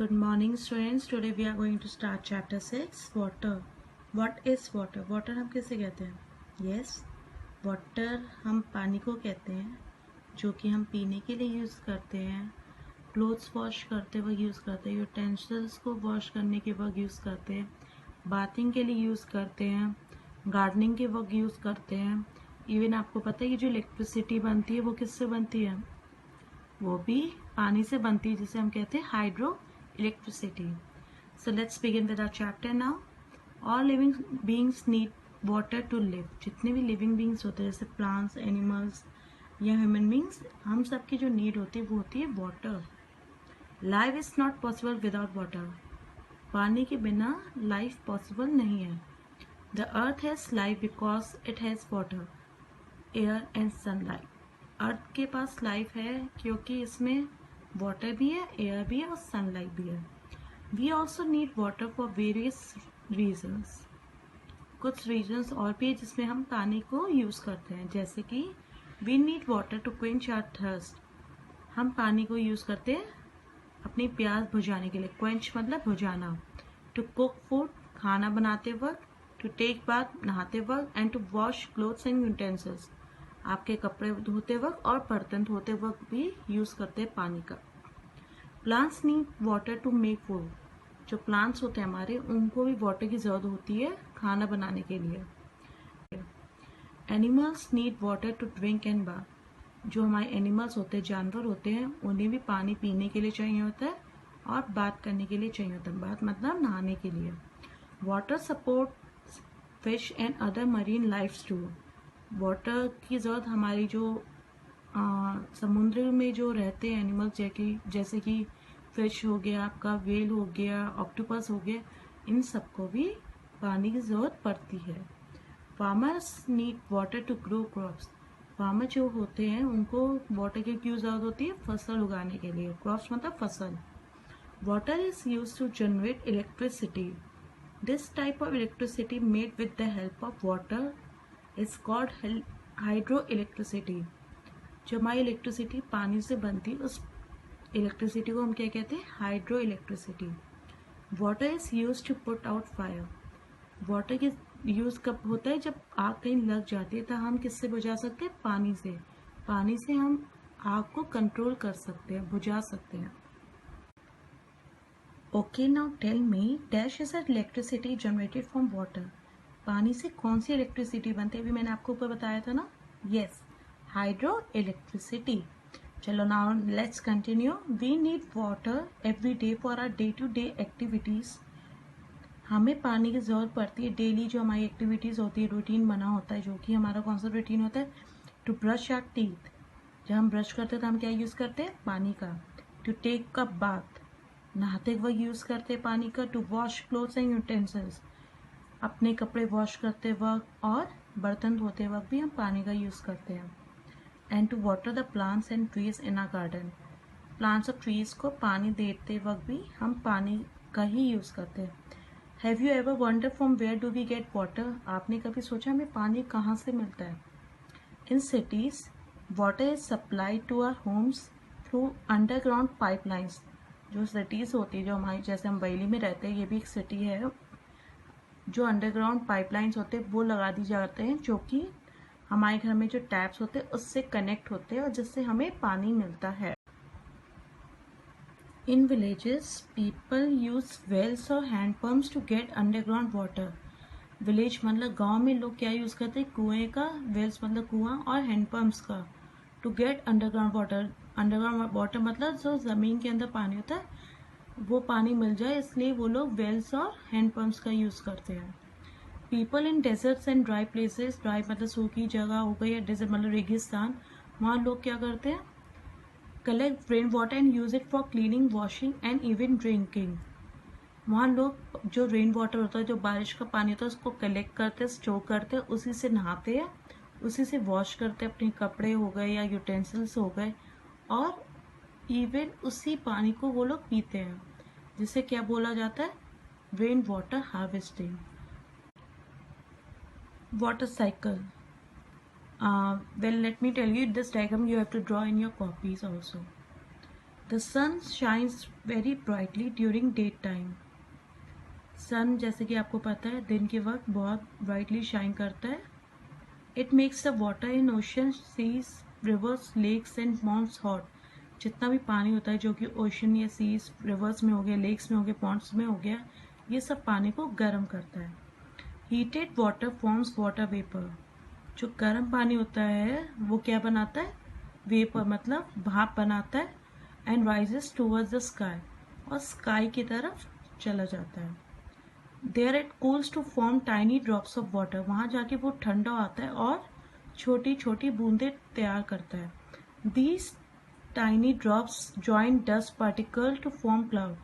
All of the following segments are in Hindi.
Good morning students. Today we are going to start chapter 6 water. What is water? Water हम किसे कहते हैं? Yes, water हम पानी को कहते हैं जो कि हम पीने के लिए यूज़ करते हैं, क्लोथ्स वॉश करते वक्त यूज़ करते हैं, यूटेंसिल्स को वॉश करने के वक्त यूज़ करते हैं, बाथिंग के लिए यूज़ करते हैं, गार्डनिंग के वक्त यूज़ करते हैं। इवन आपको पता है कि जो इलेक्ट्रिसिटी बनती है वो किससे बनती है? वो भी पानी से बनती है, जिसे हम कहते हैं hydro electricity. So let's begin with our chapter now. All living beings need water to live. जितने भी लिविंग बीइंग्स होते हैं जैसे प्लांट्स, एनिमल्स या ह्यूमन बीइंग्स, हम सबकी जो नीड होती है वो होती है water. Life is not possible without water. पानी के बिना लाइफ पॉसिबल नहीं है। The earth has life because it has water, air and sunlight. Earth के पास लाइफ है क्योंकि इसमें वाटर भी है, एयर भी है और सनलाइट भी है। We also need water for various reasons. कुछ रीजन्स और भी है जिसमें हम पानी को यूज़ करते हैं, जैसे कि we need water to quench our thirst. हम पानी को यूज़ करते हैं अपनी प्यास बुझाने के लिए। क्वेंच मतलब बुझाना। टू कुक फूड, खाना बनाते वक्त, टू टेक बाथ, नहाते वक्त, and to wash clothes and utensils. आपके कपड़े धोते वक्त और बर्तन धोते वक्त भी यूज़ करते हैं पानी का। Plants need water to make food. जो प्लांट्स होते हैं हमारे, उनको भी वाटर की ज़रूरत होती है खाना बनाने के लिए। Animals need water to drink and bath. जो हमारे एनिमल्स होते हैं, जानवर होते हैं, उन्हें भी पानी पीने के लिए चाहिए होता है और बात करने के लिए चाहिए होता है। बात मतलब नहाने के लिए। Water support fish and other marine lifes too. Water की ज़रूरत हमारी जो समुद्र में जो रहते हैं एनिमल्स, जैसे कि फिश हो गया, आपका वेल हो गया, ऑक्टोपस हो गया, इन सबको भी पानी की ज़रूरत पड़ती है। Farmers need water to grow crops. Farmer जो होते हैं उनको वाटर की क्यों ज़रूरत होती है? फसल उगाने के लिए। क्रॉप्स मतलब फसल। Water is use to generate electricity. This type of electricity made with the help of water is called hydro electricity. जो हमारी इलेक्ट्रिसिटी पानी से बनती है, उस इलेक्ट्रिसिटी को हम क्या कहते हैं? Hydro electricity. Water is use to put out fire. Water की यूज कब होता है? जब आग कहीं लग जाती है, तो हम किससे बुझा सकते हैं? पानी से। पानी से हम आग को कंट्रोल कर सकते हैं, बुझा सकते हैं। Okay, now tell me, dash is electricity generated from water. पानी से कौन सी इलेक्ट्रिसिटी बनती है? अभी मैंने आपको ऊपर बताया था ना। Yes, hydro electricity. चलो now let's continue. We need water every day for our day to day activities. हमें पानी की ज़रूरत पड़ती है डेली। जो हमारी एक्टिविटीज़ होती है, रूटीन बना होता है, जो कि हमारा कौन सा रूटीन होता है? To brush our teeth. जब हम ब्रश करते हैं तो हम क्या यूज़ करते हैं? पानी का। टू टेक अ बाथ, नहाते वक्त यूज़ करते हैं पानी का। To wash clothes and utensils, अपने कपड़े वॉश करते वक्त और बर्तन धोते वक्त भी हम पानी का यूज़ करते हैं। And to water the plants and trees in our garden. Plants और ट्रीज को पानी देते वक्त भी हम पानी का ही यूज़ करते हैं। Have you ever wonder from where do we get water? आपने कभी सोचा हमें पानी कहाँ से मिलता है? In cities water is supplied to our homes through underground pipelines. जो सिटीज़ होती है, जो हमारी, जैसे हम बरेली में रहते हैं, ये भी एक सिटी है, जो अंडरग्राउंड पाइपलाइंस होते हैं वो लगा दी जाते हैं, जो कि हमारे घर में जो टैप्स होते हैं उससे कनेक्ट होते हैं और जिससे हमें पानी मिलता है। In villages people use wells और handpumps to get underground water. Village मतलब गांव में लोग क्या यूज़ करते हैं? कुएं का, वेल्स मतलब कुआं, और हैंडपम्प्स का, to get underground water. Underground water मतलब जो ज़मीन के अंदर पानी होता है वो पानी मिल जाए, इसलिए वो लोग वेल्स और हैंडपम्प्स का यूज़ करते हैं। People in desserts and dry places. Dry मतलब सूखी जगह हो गई, या डेजर्ट मतलब रेगिस्तान, वहाँ लोग क्या करते हैं? Collect rain water and use it for cleaning, washing and even drinking. वहाँ लोग जो रेन वाटर होता है, जो बारिश का पानी होता है, उसको कलेक्ट करते हैं, स्टोर करते हैं, उसी से नहाते हैं, उसी से वॉश करते हैं, अपने कपड़े हो गए या यूटेंसिल्स हो गए, और इवन उसी पानी को वो लोग पीते हैं, जिसे क्या बोला जाता है? Rain water harvesting. Water cycle. Well, let me tell you, this diagram you have to draw in your copies also. The sun shines very brightly during day time. Sun जैसे कि आपको पता है दिन के वक्त बहुत ब्राइटली शाइन करता है। It makes the water in ocean, seas, rivers, lakes and ponds hot. जितना भी पानी होता है जो कि ओशन या सीज, रिवर्स में हो गया, लेक्स में हो गया, पॉन्ड्स में हो गया, ये सब पानी को गर्म करता है। Heated water forms water vapour. जो गर्म पानी होता है वो क्या बनाता है? वेपर मतलब भाप बनाता है। And rises towards the sky, और स्काई की तरफ चला जाता है। There it cools to form tiny drops of water. वहाँ जाके वो ठंडा आता है और छोटी छोटी बूंदें तैयार करता है। These tiny drops join dust particle to form cloud.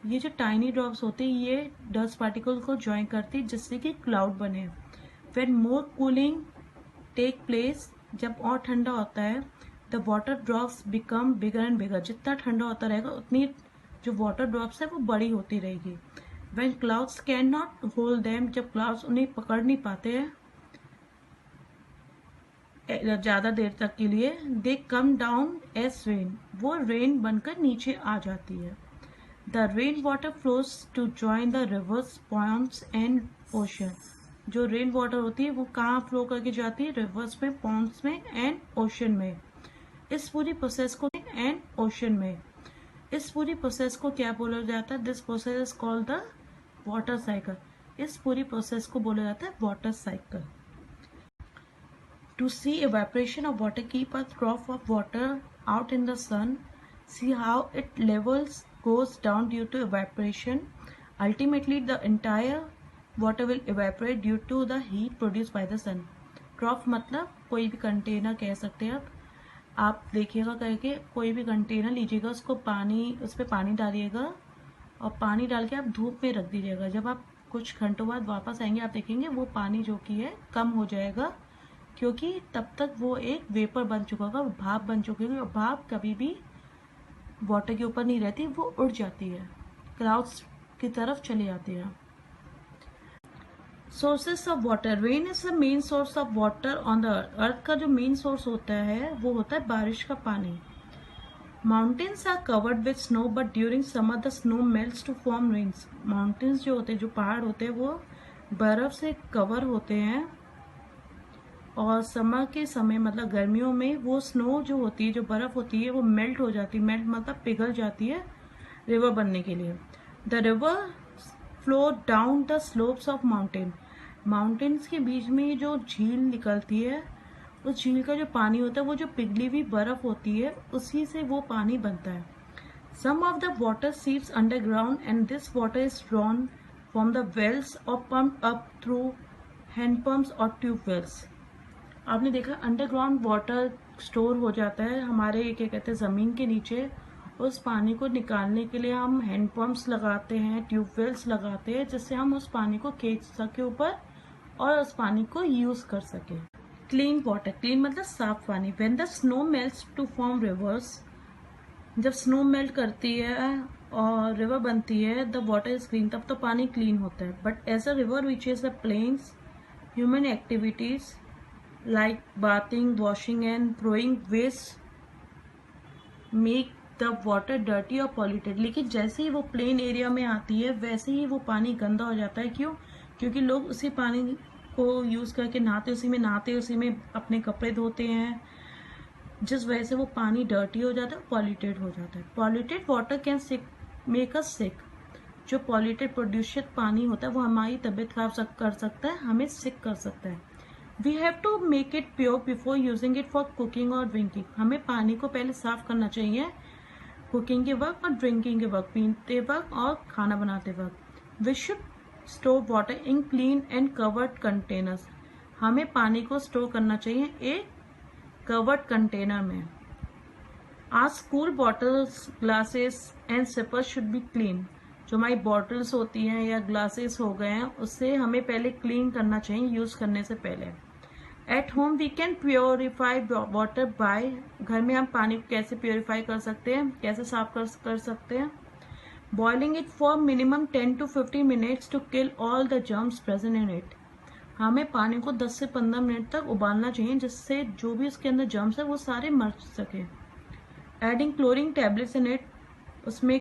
ये जो टाइनी ड्रॉप्स होते हैं ये डस्ट पार्टिकल को ज्वाइन करती है जिससे कि क्लाउड बने। When more cooling take place, जब और ठंडा होता है, the water drops become bigger and bigger. जितना ठंडा होता रहेगा उतनी जो वाटर ड्रॉप्स है वो बड़ी होती रहेगी। When clouds can not hold them, जब क्लाउड्स उन्हें पकड़ नहीं पाते हैं ज़्यादा देर तक के लिए, they come down as rain, वो रेन बनकर नीचे आ जाती है। The rain water flows to join the rivers, ponds and ocean. जो रेन वाटर होती है वो कहाँ फ्लो करके जाती है? रिवर्स में, पॉन्ड्स में एंड ओशन में। इस पूरी प्रोसेस को क्या बोला जाता है? This process is called the water cycle. इस पूरी प्रोसेस को बोला जाता है water cycle. To see evaporation of water, keep a drop of water out in the sun. See how it levels goes down due to evaporation. Ultimately, the entire water will evaporate due to the heat produced by the sun. Drop मतलब कोई भी कंटेनर कह सकते हैं आप देखिएगा करके, कोई भी कंटेनर लीजिएगा, उसको उस पर पानी डालिएगा और पानी डाल के आप धूप में रख दीजिएगा। जब आप कुछ घंटों बाद वापस आएंगे आप देखेंगे वो पानी जो कि है कम हो जाएगा, क्योंकि तब तक वो एक वेपर बन चुका होगा, भाप बन चुकी होगी, और भाप कभी भी वाटर के ऊपर नहीं रहती, वो उड़ जाती है, क्लाउड्स की तरफ चली जाती है। Sources of water. Rain is the main source of water on the earth. Earth का जो मेन सोर्स होता है वो होता है बारिश का पानी। Mountains are covered with snow but during summer the snow melts to form rains. Mountains जो होते हैं, जो पहाड़ होते हैं, वो बर्फ से कवर होते हैं और समर के समय मतलब गर्मियों में वो स्नो जो होती है, जो बर्फ होती है, वो मेल्ट हो जाती है। मेल्ट मतलब पिघल जाती है रिवर बनने के लिए। The river flow down the slopes of mountain. Mountains के बीच में जो झील निकलती है, उस झील का जो पानी होता है वो जो पिघली हुई बर्फ होती है उसी से वो पानी बनता है। Some of the water seeps underground and this water is drawn from the wells और पम्प्ड अप थ्रू हैंडपम्प्स और ट्यूबवेल्स। आपने देखा अंडरग्राउंड वाटर स्टोर हो जाता है हमारे क्या कहते हैं ज़मीन के नीचे। उस पानी को निकालने के लिए हम हैंडपम्प्स लगाते हैं, ट्यूबवेल्स लगाते हैं, जिससे हम उस पानी को खींच सके ऊपर और उस पानी को यूज कर सके। Clean water. क्लीन मतलब साफ पानी। When the snow melts to form rivers, जब स्नो मेल्ट करती है और रिवर बनती है, द वाटर इज क्लीन, तब तो पानी क्लीन होता है। But as a river reaches the plains, human activities like bathing, washing and throwing waste make the water dirty or polluted। लेकिन जैसे ही वो प्लेन एरिया में आती है वैसे ही वो पानी गंदा हो जाता है। क्यों? क्योंकि लोग उसी पानी को यूज करके नहाते, उसी में नहाते, उसी में अपने कपड़े धोते हैं, जिस वजह से वो पानी डर्टी हो जाता है, पॉल्यूटेड हो जाता है। Polluted water can make us sick. जो पॉल्यूटेड प्रदूषित पानी होता है वो हमारी तबीयत खराब कर सकता है, हमें सिक कर सकता है। We have to make it pure before using it for cooking or drinking। हमें पानी को पहले साफ करना चाहिए कुकिंग के वक्त और ड्रिंकिंग के वक्त, पीते वक्त और खाना बनाते वक्त। We should store water in clean and covered containers। हमें पानी को स्टोर करना चाहिए एक कवर्ड कंटेनर में। Our school bottles, glasses and sippers should be clean। जो हमारी बॉटल्स होती हैं या ग्लासेस हो गए हैं उससे हमें पहले क्लीन करना चाहिए यूज करने से पहले। At home we can purify water by. घर में हम पानी को कैसे प्योरीफाई कर सकते हैं, कैसे साफ कर सकते हैं? Boiling it for minimum 10 to 15 minutes to kill all the germs present in it. हमें पानी को 10 से 15 मिनट तक उबालना चाहिए जिससे जो भी उसके अंदर जर्म्स है वो सारे मर सके। Adding chlorine tablets in it उसमें